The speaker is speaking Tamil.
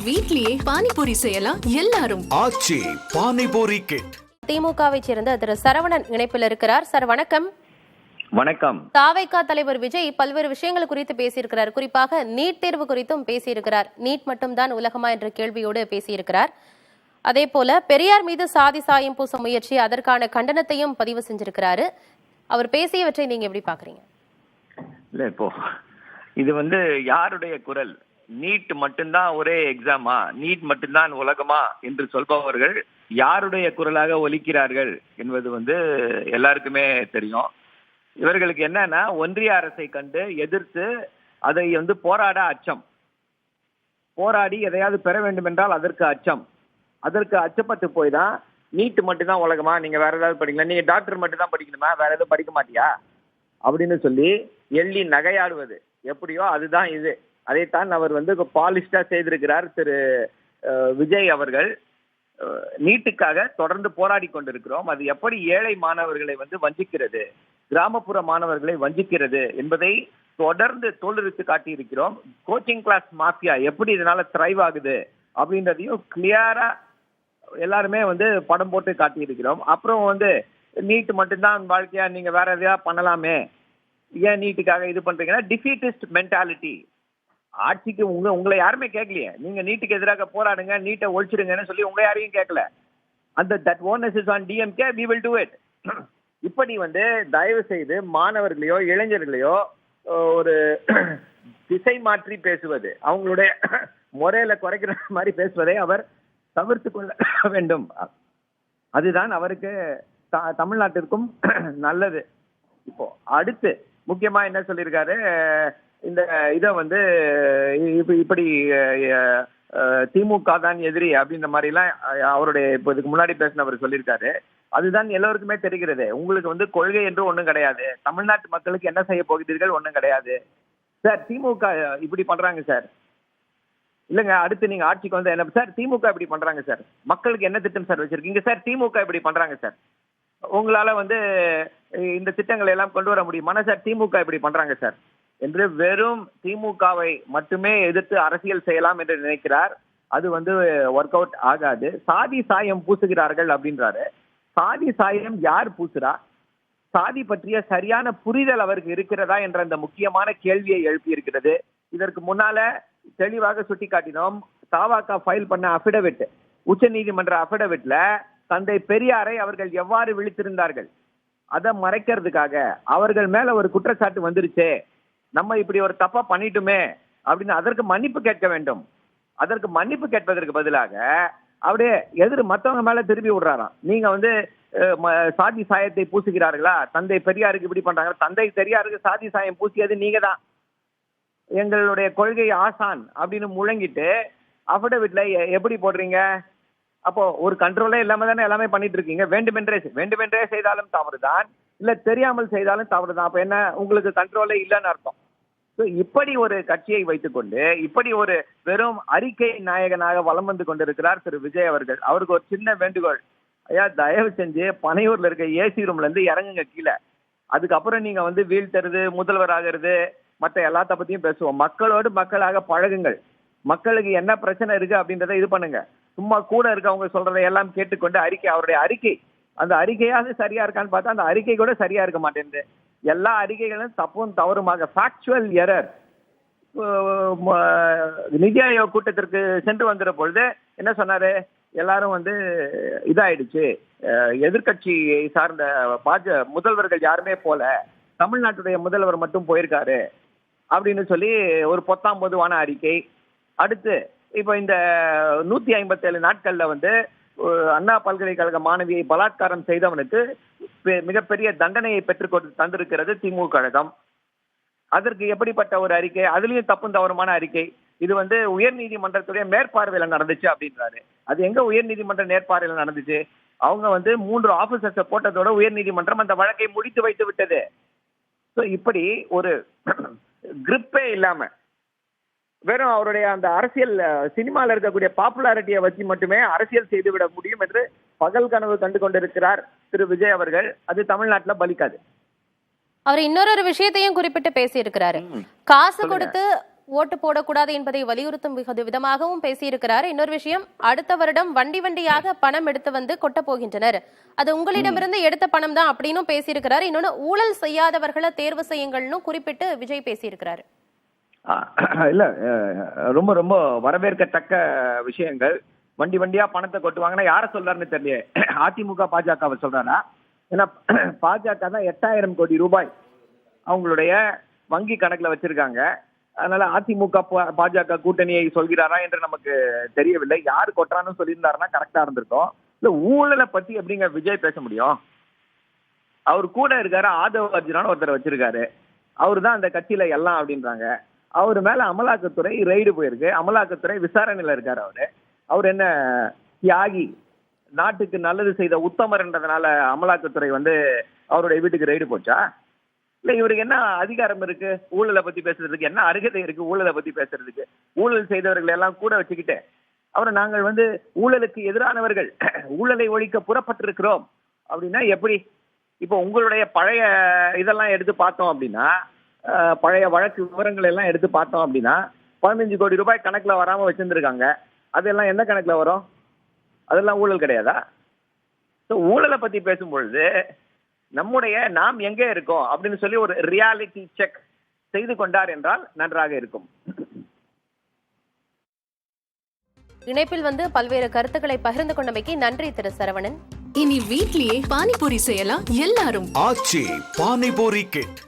வீட்லயே பானிபூரி செய்யலாம் எல்லாரும். ஆச்சி பானிபூரி கிட். திமுகவை சேர்ந்த திரு சரவணன் இணைப்பில் இருக்கிறார். சார் வணக்கம். வணக்கம். தாவைக்கா தலைவர் விஜய் பல்வேறு விஷயங்கள் குறித்து பேசியிருக்கிறார். குறிப்பாக நீட் தேர்வு குறித்தும் பேசியிருக்கிறார். நீட் மட்டும்தான் உலகமா என்ற கேள்வியோடு பேசியிருக்கிறார். அதே போல பெரியார் மீது சாதி சாயம் பூச முயற்சி, அதற்கான கண்டனத்தையும் பதிவு செஞ்சிருக்கிறாரு. அவர் பேசியவற்றை நீங்க எப்படி பாக்குறீங்க? இல்ல, இப்போ இது யாருடைய குரல்? நீட் மட்டும்தான் ஒரே எக்ஸாமா, நீட் மட்டும்தான் உலகமா என்று சொல்பவர்கள் யாருடைய குரலாக ஒலிக்கிறார்கள் என்பது எல்லாருக்குமே தெரியும். இவர்களுக்கு என்னன்னா, ஒன்றிய அரசை கண்டு எதிர்த்து அதை போராட அச்சம், போராடி எதையாவது பெற வேண்டும் என்றால் அதற்கு அச்சம், அதற்கு அச்சப்பட்டு போய் தான் நீட் மட்டும்தான் உலகமா, நீங்க வேற ஏதாவது படிக்கலாம், நீங்க டாக்டர் மட்டும் தான் படிக்கணுமா, வேற எதுவும் படிக்க மாட்டியா அப்படின்னு சொல்லி எள்ளி நகையாடுவது எப்படியோ அதுதான் இது. அதைத்தான் அவர் பாலிஷ்டா செய்திருக்கிறார் திரு விஜய் அவர்கள். நீட்டுக்காக தொடர்ந்து போராடி கொண்டிருக்கிறோம். அது எப்படி ஏழை மாணவர்களை வஞ்சிக்கிறது, கிராமப்புற மாணவர்களை வஞ்சிக்கிறது என்பதை தொடர்ந்து தோலுரித்து காட்டியிருக்கிறோம். கோச்சிங் கிளாஸ் மாஃபியா எப்படி இதனால த்ரைவ் ஆகுது அப்படின்றதையும் கிளியரா எல்லாருமே படம் போட்டு காட்டியிருக்கிறோம். அப்புறம் நீட் மட்டும்தான் வாழ்க்கையா, நீங்க வேற எதையா பண்ணலாமே, ஏன் நீட்டுக்காக இது பண்றீங்கன்னா டிஃபீட்டிஸ்ட் மென்டாலிட்டி. ஆட்சிக்கு உங்களை யாருமே கேட்கலையே, நீங்க நீட்டுக்கு எதிராக போராடுங்க, நீட்டை ஒழிச்சிடுங்கன்னு சொல்லி உங்க யாரையும் கேட்கல. அந்த that onus is on DMK, we will do it. இப்படி தயவு செய்து மாணவர்களையோ இளைஞர்களையோ ஒரு திசை மாற்றி பேசுவது, அவங்களுடைய முறையில குறைக்கிற மாதிரி பேசுவதை அவர் தவிர்த்து கொள்ள வேண்டும். அதுதான் அவருக்கு தமிழ்நாட்டிற்கும் நல்லது. இப்போ அடுத்து முக்கியமா என்ன சொல்லியிருக்காரு, இந்த இதை இப்படி திமுக தான் எதிரி அப்படின்ற மாதிரி எல்லாம் அவருடைய இப்போ இதுக்கு முன்னாடி பேசினவர் சொல்லியிருக்காரு. அதுதான் எல்லோருக்குமே தெரிகிறது. உங்களுக்கு கொள்கை என்று ஒண்ணும் கிடையாது, தமிழ்நாட்டு மக்களுக்கு என்ன செய்ய போகிறீர்கள் ஒண்ணும் கிடையாது சார். திமுக இப்படி பண்றாங்க சார், இல்லங்க அடுத்து நீங்க ஆட்சிக்கு என்ன சார், திமுக இப்படி பண்றாங்க சார், மக்களுக்கு என்ன திட்டம் சார் வச்சிருக்கீங்க சார், திமுக இப்படி பண்றாங்க சார், உங்களால இந்த திட்டங்களை எல்லாம் கொண்டு வர முடியுமா சார், திமுக இப்படி பண்றாங்க சார் என்று வெறும் திமுகவை மட்டுமே எதிர்த்து அரசியல் செய்யலாம் என்று நினைக்கிறார். அது ஒர்க் அவுட் ஆகாது. சாதி சாயம் பூசுகிறார்கள் அப்படின்றாரு. சாதி சாயம் யார் பூசுறா? சாதி பற்றிய சரியான புரிதல் அவருக்கு இருக்கிறதா என்ற அந்த முக்கியமான கேள்வியை எழுப்பி இருக்கிறது. இதற்கு முன்னால தெளிவாக சுட்டி காட்டினோம். தாவாக்கா ஃபைல் பண்ண அபிடவிட், உச்ச நீதிமன்ற அபிடவிட்ல தந்தை பெரியாரை அவர்கள் எவ்வாறு விழித்திருந்தார்கள், அதை மறைக்கிறதுக்காக அவர்கள் மேல ஒரு குற்றச்சாட்டு வந்துருச்சு, நம்ம இப்படி ஒரு தப்பா பண்ணிட்டுமே அப்படின்னு அதற்கு மன்னிப்பு கேட்க வேண்டும். அதற்கு மன்னிப்பு கேட்பதற்கு பதிலாக அப்படியே மத்தவங்க மேல திருப்பி விடுறாராம். நீங்க சாதி சாயத்தை பூசுகிறார்களா, தந்தை பெரியாருக்கு இப்படி பண்றாங்க, தந்தை பெரியாருக்கு சாதி சாயம் பூசியது நீங்க தான், எங்களுடைய கொள்கை ஆசான் அப்படின்னு முழங்கிட்டு அபிடவிட்ல எப்படி போடுறீங்க? அப்போ ஒரு கண்ட்ரோலே இல்லாம தானே எல்லாமே பண்ணிட்டு இருக்கீங்க. வேண்டுமென்றே செய்தாலும் தவறுதான், இல்ல தெரியாமல் செய்தாலும் தவறுதான். அப்ப என்ன, உங்களுக்கு கண்ட்ரோலே இல்லைன்னு அர்த்தம். இப்படி ஒரு கட்சியை வைத்துக்கொண்டு இப்படி ஒரு வெறும் அறிக்கை நாயகனாக வலம் வந்து கொண்டிருக்கிறார் திரு விஜய் அவர்கள். அவருக்கு ஒரு சின்ன வேண்டுகோள், ஐயா தயவு செஞ்சு பனையூர்ல இருக்க ஏசி ரூம்ல இருந்து இறங்குங்க கீழே. அதுக்கப்புறம் நீங்க வீழ்த்துறது, முதல்வர் ஆகிறது, மற்ற எல்லாத்த பத்தியும் பேசுவோம். மக்களோடு மக்களாக பழகுங்கள், மக்களுக்கு என்ன பிரச்சனை இருக்கு அப்படின்றத இது பண்ணுங்க. சும்மா கூட இருக்கவங்க சொல்றதை எல்லாம் கேட்டுக்கொண்டு அவருடைய அறிக்கை, அந்த அறிக்கையாவது சரியா இருக்கான்னு பார்த்தா அந்த அறிக்கை கூட சரியா இருக்க மாட்டேங்குது. எல்லா அறிக்கைகளும் தப்பும் தவறுமாக, ஃபேக்சுவல் எரர். நிதி ஆயோக் கூட்டத்திற்கு சென்று வந்துற பொழுது என்ன சொன்னாரு, எல்லாரும் இதாயிடுச்சு, எதிர்கட்சியை சார்ந்த முதல்வர்கள் யாருமே போல, தமிழ்நாட்டுடைய முதல்வர் மட்டும் போயிருக்காரு அப்படின்னு சொல்லி ஒரு பொத்தாம் பொதுவான அறிக்கை. அடுத்து இப்ப இந்த 157 நாட்கள்ல அண்ணா பல்கலைக்கழக மாணவியை பலாத்காரம் செய்தவனுக்கு மிகப்பெரிய தண்டனையை பெற்றுக் தந்திருக்கிறது திமுக கழகம். அதற்கு எப்படிப்பட்ட ஒரு அறிக்கை, அதுலயும் தப்பும் தவறுமான அறிக்கை. இது உயர் நீதிமன்றத்துடைய மேற்பார்வையில நடந்துச்சு அப்படின்றாரு. அது எங்க உயர் நீதிமன்ற மேற்பார்வையில நடந்துச்சு? அவங்க 3 ஆபீசர்ஸை போட்டதோட உயர் நீதிமன்றம் அந்த வழக்கை முடித்து வைத்து விட்டது. இப்படி ஒரு கிரிப்பே இல்லாம வெறும் அவருடைய அந்த அரசியல் சினிமால இருக்கக்கூடிய பாப்புலாரிட்டியை வச்சு மட்டுமே அரசியல் செய்துவிட முடியும் என்று பகல் கனவு கண்டு கொண்டிருக்கிறார் திரு விஜய் அவர்கள். அது தமிழ்நாட்டுல பலிக்காது. அவர் இன்னொரு விஷயத்தையும் குறிப்பிட்டு பேசி இருக்கிறாரு. காசு கொடுத்து ஓட்டு போடக்கூடாது என்பதை வலியுறுத்தும் விதமாகவும் பேசியிருக்கிறார். இன்னொரு விஷயம், அடுத்த வருடம் வண்டி வண்டியாக பணம் எடுத்து வந்து கொட்ட போகின்றனர், அது உங்களிடமிருந்து எடுத்த பணம் தான் அப்படின்னு பேசியிருக்கிறார். இன்னொன்னு, ஊழல் செய்யாதவர்களை தேர்வு செய்யுங்கள்னு குறிப்பிட்டு விஜய் பேசியிருக்கிறாரு. இல்ல, ரொம்ப ரொம்ப வரவேற்கத்தக்க விஷயங்கள். வண்டி வண்டியா பணத்தை கொட்டுவாங்கன்னா யார சொல்றாருன்னு தெரியல. அதிமுக பாஜகவை சொல்றாரா? ஏன்னா பாஜக தான் 8000 கோடி ரூபாய் அவங்களுடைய வங்கி கணக்குல வச்சிருக்காங்க. அதனால அதிமுக பாஜக கூட்டணியை சொல்கிறாரா என்று நமக்கு தெரியவில்லை. யாரு கொட்டுறான்னு சொல்லியிருந்தாருன்னா கரெக்டா இருந்திருக்கும். இல்ல, ஊழலை பத்தி எப்படிங்க விஜய் பேச முடியும்? அவர் கூட இருக்காரு, ஆதவ அர்ஜுனான்னு ஒருத்தர் வச்சிருக்காரு. அவரு தான் அந்த கட்சியில எல்லாம் அப்படின்றாங்க. அவரு மேல அமலாக்கத்துறை ரெய்டு போயிருக்கு. அமலாக்கத்துறை விசாரணையில இருக்காரு. அவர் என்ன தியாகி, நாட்டுக்கு நல்லது செய்த உத்தமர்ன்றதுனால அமலாக்கத்துறை அவருடைய வீட்டுக்கு ரெய்டு போச்சா? இல்ல, இவருக்கு என்ன அதிகாரம் இருக்கு ஊழலை பத்தி பேசுறதுக்கு? என்ன அருகதை இருக்கு ஊழலை பத்தி பேசுறதுக்கு? ஊழல் செய்தவர்கள் எல்லாம் கூட வச்சுக்கிட்டு அவரை நாங்கள் ஊழலுக்கு எதிரானவர்கள், ஊழலை ஒழிக்க புறப்பட்டிருக்கிறோம் அப்படின்னா எப்படி? இப்போ உங்களுடைய பழைய இதெல்லாம் எடுத்து பார்த்தோம் அப்படின்னா, பழைய வழக்கு விவரங்கள் எல்லாம் எடுத்து பார்த்தோம் அப்படின்னா 15 கோடி ரூபாய் கணக்குல வராம வச்சிருந்திருக்காங்க. அதெல்லாம் என்ன கணக்குல வரும்? அதெல்லாம் ஊழல் கிடையாதா? ஊழலை பத்தி பேசும்பொழுது நாம் எங்கே இருக்கோம் அப்படின்னு சொல்லி ஒரு ரியாலிட்டி செக் செய்து கொண்டார் என்றால் நன்றாக இருக்கும். இணைப்பில் பல்வேறு கருத்துக்களை பகிர்ந்து கொண்டமைக்கு நன்றி திரு சரவணன். இனி வீட்லயே பானிபூரி செய்யலாம் எல்லாரும். ஆச்சி பானிபூரி கிட்.